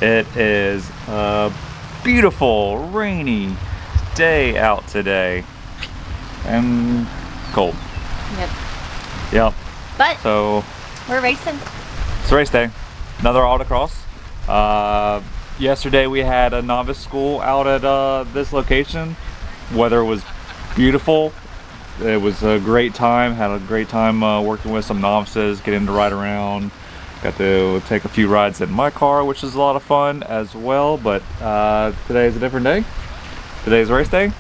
It is a beautiful rainy day out today and cold. Yep. But so we're racing. It's race day. Another autocross. Yesterday we had a novice school out at this location. Weather was beautiful. It was a great time. Had a great time working with some novices, getting to ride around. Got to take a few rides in my car, which is a lot of fun as well. But today is a different day. Today's race day.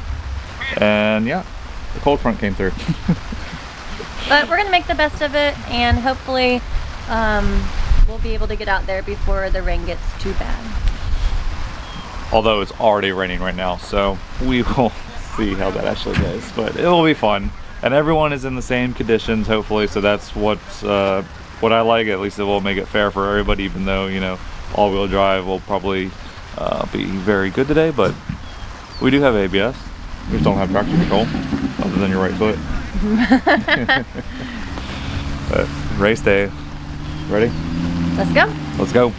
And yeah, the cold front came through. But we're gonna make the best of it, and hopefully we'll be able to get out there before the rain gets too bad. Although it's already raining right now, so we will see how that actually goes. But it will be fun, and everyone is in the same conditions, hopefully. So that's what's what I like. At least it will make it fair for everybody, even though, you know, all-wheel drive will probably be very good today. But we do have ABS. We just don't have traction control, other than your right foot. But race day. Ready? Let's go. Let's go.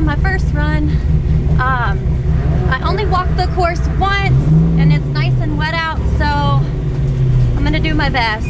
My first run. I only walked the course once and it's nice and wet out, so I'm gonna do my best.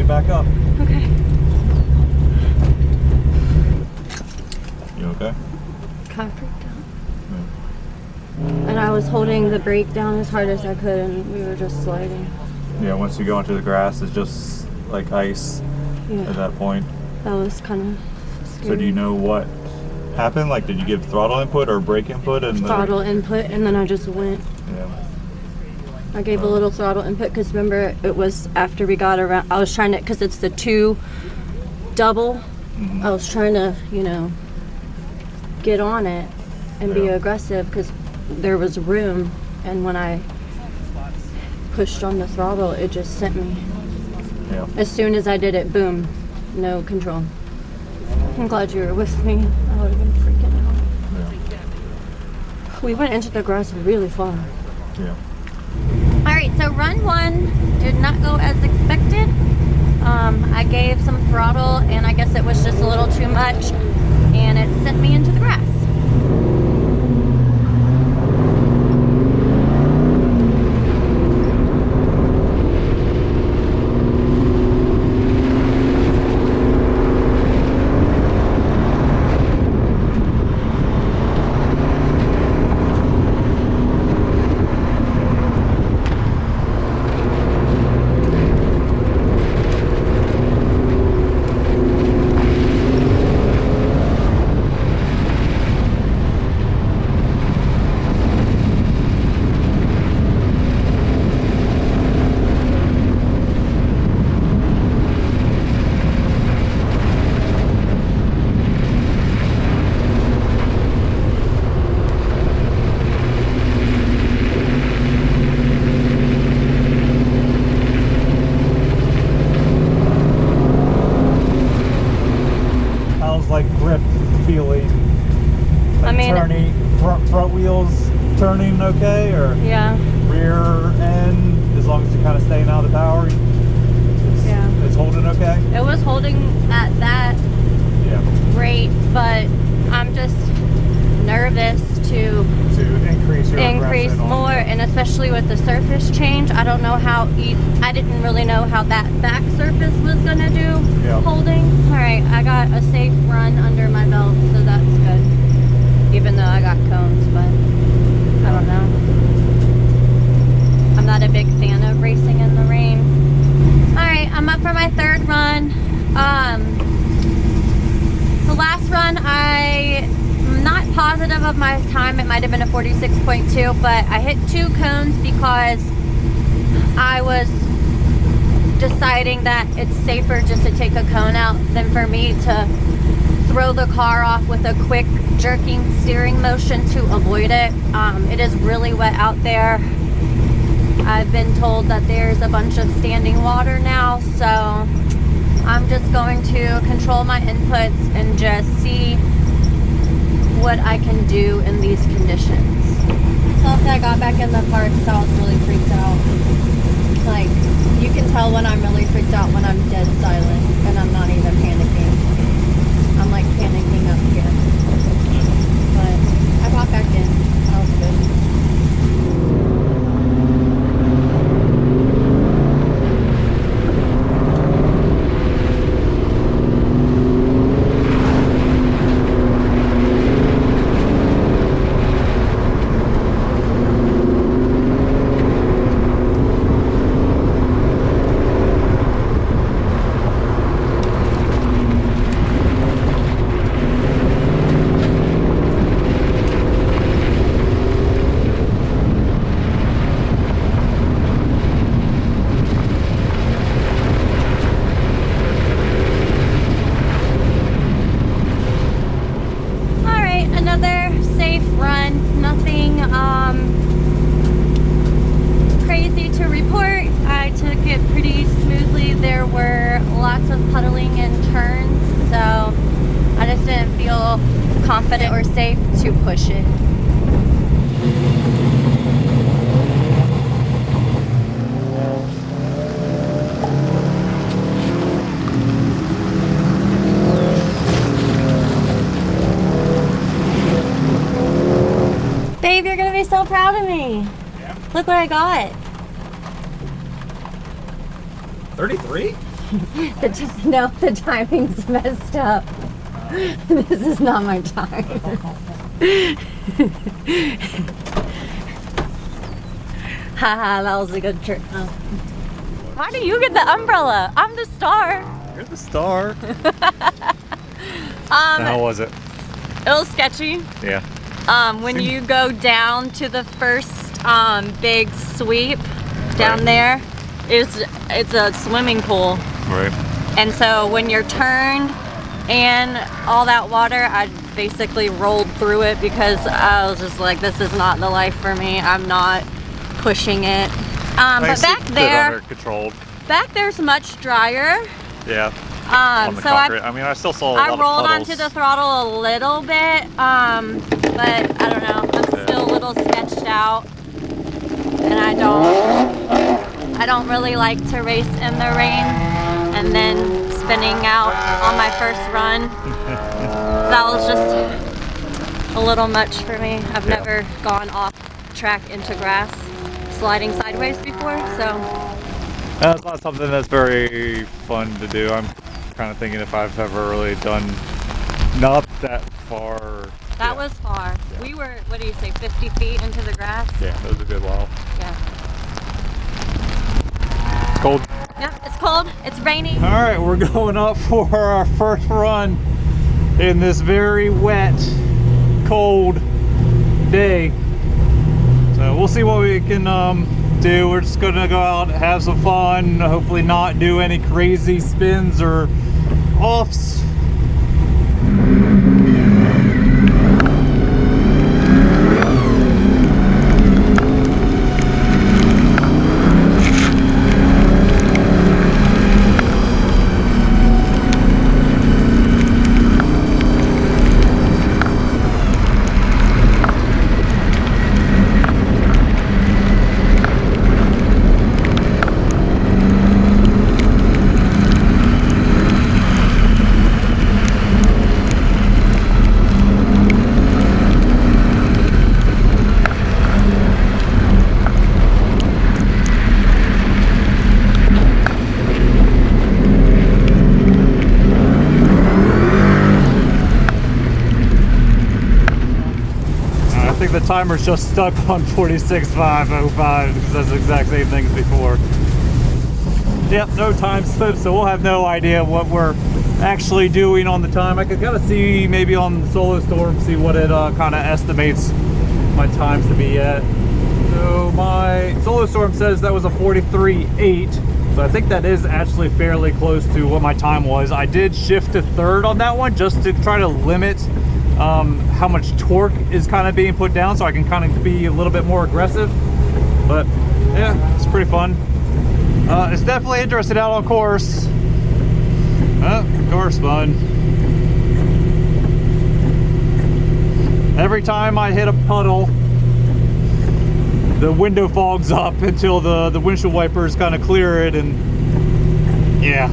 Back up. Okay. You okay? Kind of freaked out. Yeah. And I was holding the brake down as hard as I could, and we were just sliding. Yeah, once you go into the grass, it's just like ice at that point. That was kind of scary. So do you know what happened? Like, did you give throttle input or brake input? And throttle input, and then I just went. Yeah. I gave a little throttle input because remember it was after we got around. I was trying to, because it's the 2 double. I was trying to, you know, get on it and be aggressive because there was room. And when I pushed on the throttle, it just sent me. Yeah. As soon as I did it, boom, no control. I'm glad you were with me. I would have been freaking out. Yeah. We went into the grass really far. Yeah. Alright, so run 1 did not go as expected. I gave some throttle and I guess it was just a little too much and it sent me into the grass. Like grip feeling. Like, I mean, turning front wheels turning okay, or rear end, as long as you're kind of staying out of the power, it's holding okay. It was holding at that rate, but I'm just nervous to increase more, and especially with the surface change. I don't know how I didn't really know how that back surface was gonna do holding. got a safe run under my belt, so that's good. Even though I got cones, but I don't know. I'm not a big fan of racing in the rain. Alright, I'm up for my third run. The last run, I'm not positive of my time. It might have been a 46.2, but I hit 2 cones because I was deciding that it's safer just to take a cone out than for me to throw the car off with a quick jerking steering motion to avoid it. It is really wet out there. I've been told that there's a bunch of standing water now, so I'm just going to control my inputs and just see what I can do in these conditions. So after I got back in the car, because I was really freaked out. Like, you can tell when I'm really freaked out when I'm dead silent and I'm not even panicking. I'm like panicking up here. But I got back in. That was good. Crazy to report. I took it pretty smoothly. There were lots of puddling and turns, so I just didn't feel confident or safe to push it. Babe, you're gonna be so proud of me. Yeah. Look what I got. 33? No, the timing's messed up. This is not my time. Haha, that was a good trick. Oh. Why do you get the umbrella? I'm the star. You're the star. How was it? It was sketchy. Yeah. When you go down to the first big sweep down there, it's a swimming pool. Right. And so when you're turned and all that water, I basically rolled through it because I was just like, this is not the life for me. I'm not pushing it. But back there's much drier. Yeah. On the concrete. I mean, I still saw a lot of rolled puddles. onto the throttle a little bit, but I don't know. I'm still a little sketched out, and I don't really like to race in the rain and then spinning out on my first run. That was just a little much for me. I've never gone off track into grass sliding sideways before, so. That's not something that's very fun to do. I'm kind of thinking if I've ever really done not that far. That was far. Yeah. We were, what do you say, 50 feet into the grass? Yeah, that was a good while. Yeah. It's cold. Yeah, it's cold. It's rainy. All right, we're going up for our first run in this very wet, cold day. So we'll see what we can do. We're just gonna go out, have some fun, hopefully not do any crazy spins or offs. timer's just stuck on 46.505 because that's the exact same thing as before. Yep, no time slip, so we'll have no idea what we're actually doing on the time. I could kind of see maybe on Solo Storm, see what it kind of estimates my times to be at. So my Solo Storm says that was a 43.8, so I think that is actually fairly close to what my time was. I did shift to third on that one just to try to limit how much torque is kind of being put down, so I can kind of be a little bit more aggressive. But yeah, it's pretty fun. It's definitely interesting out on course. Course fun. Every time I hit a puddle, the window fogs up until the windshield wipers kind of clear it, and yeah.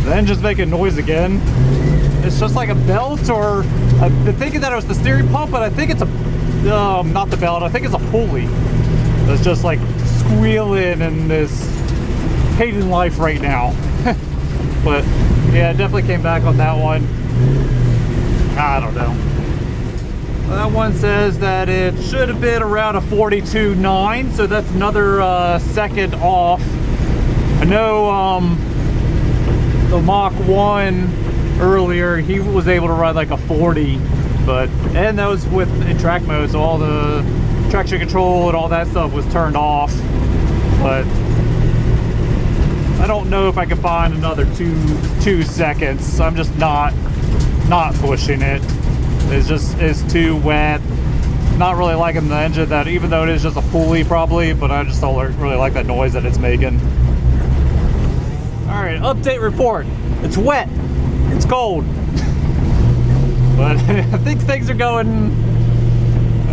The engine's making noise again. It's just like a belt, or I've been thinking that it was the steering pump, but I think it's a not the belt, I think it's a pulley that's just like squealing and is hating life right now. But yeah, it definitely came back on that one. I don't know. That one says that it should have been around a 42.9, so that's another second off. I know the Mach 1 earlier, he was able to ride like a 40, and that was in track mode, so all the traction control and all that stuff was turned off. But I don't know if I can find another two seconds. I'm just not pushing it. It's too wet. Not really liking the engine, that even though it is just a pulley probably, but I just don't really like that noise that it's making. All right, update report. It's wet, it's cold, but I think things are going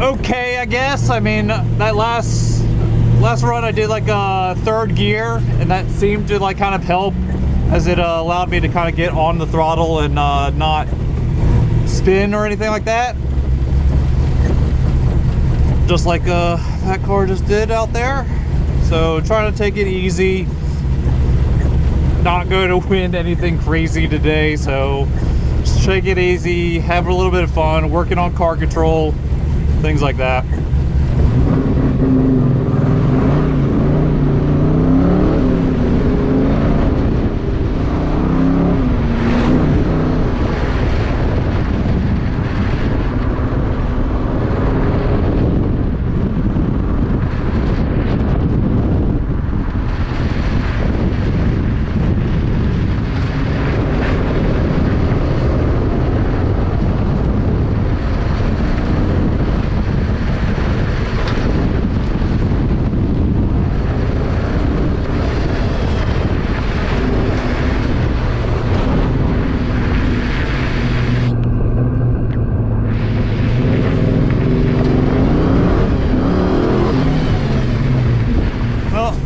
okay, I guess. I mean, that last run I did like third gear, and that seemed to like kind of help, as it allowed me to kind of get on the throttle and not spin or anything like that, just like that car just did out there. So trying to take it easy, not going to win anything crazy today, so just take it easy, have a little bit of fun, working on car control, things like that.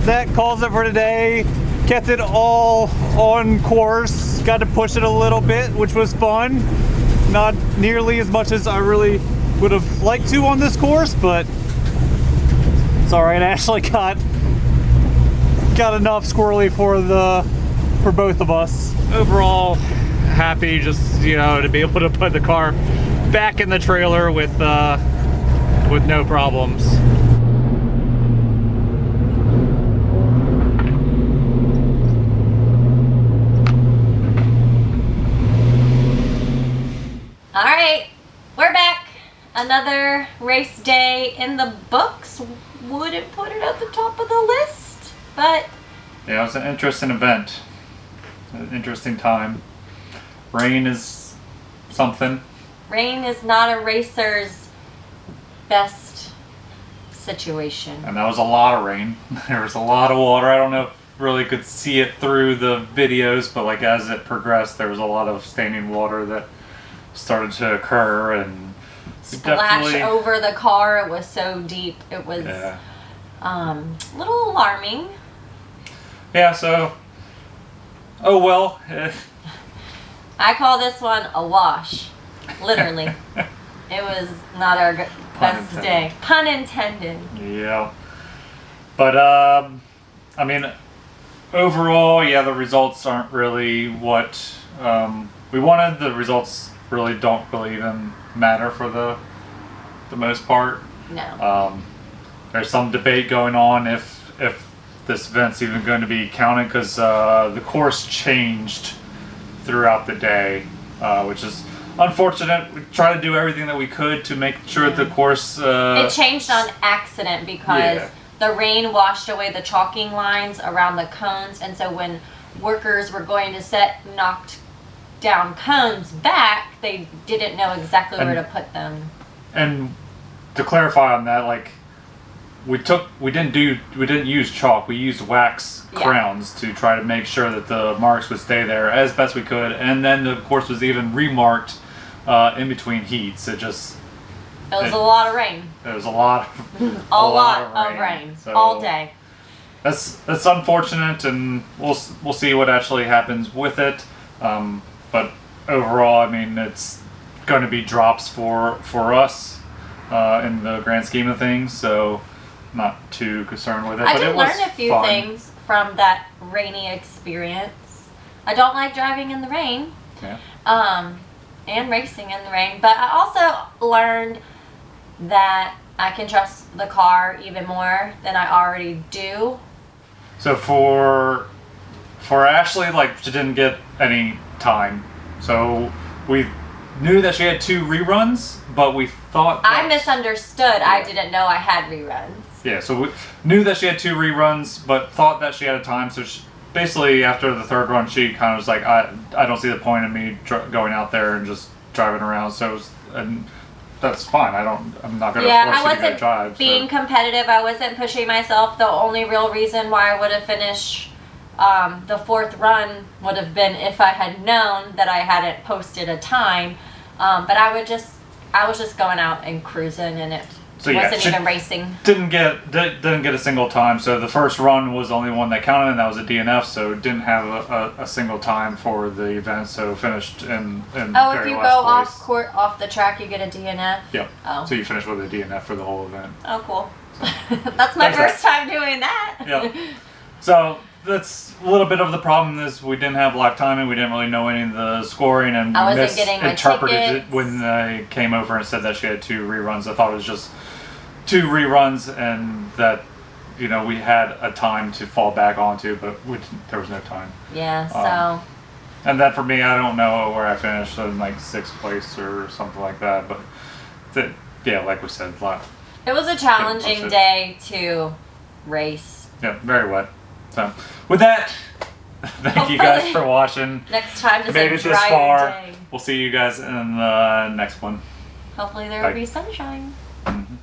That calls it for today. Kept it all on course. Got to push it a little bit, which was fun. Not nearly as much as I really would have liked to on this course, but it's all right. I actually got enough squirrely for both of us. Overall, happy just, you know, to be able to put the car back in the trailer with no problems. All right, we're back. Another race day in the books. Wouldn't put it at the top of the list, but yeah, it was an interesting event, an interesting time. rain is something. Rain is not a racer's best situation. And that was a lot of rain. There was a lot of water. I don't know if you really could see it through the videos, but like as it progressed, there was a lot of standing water that started to occur, and Splash over the car. It was so deep. It was a little alarming. Yeah, so, oh well. I call this one a wash. Literally. It was not our best day. Pun intended. Yeah. But, I mean, overall, yeah, the results aren't really what we wanted. The results really don't really even matter for the most part. No. There's some debate going on if this event's even going to be counted, because the course changed throughout the day, which is unfortunate. We tried to do everything that we could to make sure that the course... it changed on accident because the rain washed away the chalking lines around the cones, and so when workers were going to set knocked down cones back, they didn't know exactly where to put them. And to clarify on that, like, we didn't use chalk. We used wax crowns to try to make sure that the marks would stay there as best we could, and then the course was even remarked in between heats. It was a lot of rain. It was a lot of rain so all day. That's unfortunate, and we'll see what actually happens with it. But overall, I mean, it's going to be drops for us in the grand scheme of things. So. Not too concerned with it. I but did it was learn a few fun. things from that rainy experience. I don't like driving in the rain. Yeah. And racing in the rain. But I also learned that I can trust the car even more than I already do. So for Ashley, like, she didn't get any time. So we knew that she had 2 reruns, but we thought I misunderstood. Yeah. I didn't know I had reruns. Yeah, so we knew that she had 2 reruns, but thought that she had a time. So basically, after the 3rd run, she kind of was like, I don't see the point in me going out there and just driving around. So, and that's fine. I'm not going to force you to drive. Being competitive. I wasn't pushing myself. The only real reason why I would have finished the 4th run would have been if I had known that I hadn't posted a time. But I was just going out and cruising, and it wasn't even racing. Didn't get a single time. So the first run was the only one that counted, and that was a DNF. So didn't have a single time for the event. So finished in very last place. If you go off the track, you get a DNF. Yep. Oh. So you finish with a DNF for the whole event. Oh, cool. So, that's my first time doing that. Yeah. So that's a little bit of the problem is we didn't have live timing. We didn't really know any of the scoring, and I wasn't getting my misinterpreted tickets. it when they came over and said that she had 2 reruns. I thought it was just 2 reruns, and that we had a time to fall back onto, but there was no time. Yeah. So. And then for me, I don't know where I finished, in like 6th place or something like that. But like we said, it was a challenging day to race. Yeah, very wet. So, with that, thank you guys for watching. Next time is made a it this far. day. We'll see you guys in the next one. Hopefully there will be sunshine. Mm-hmm.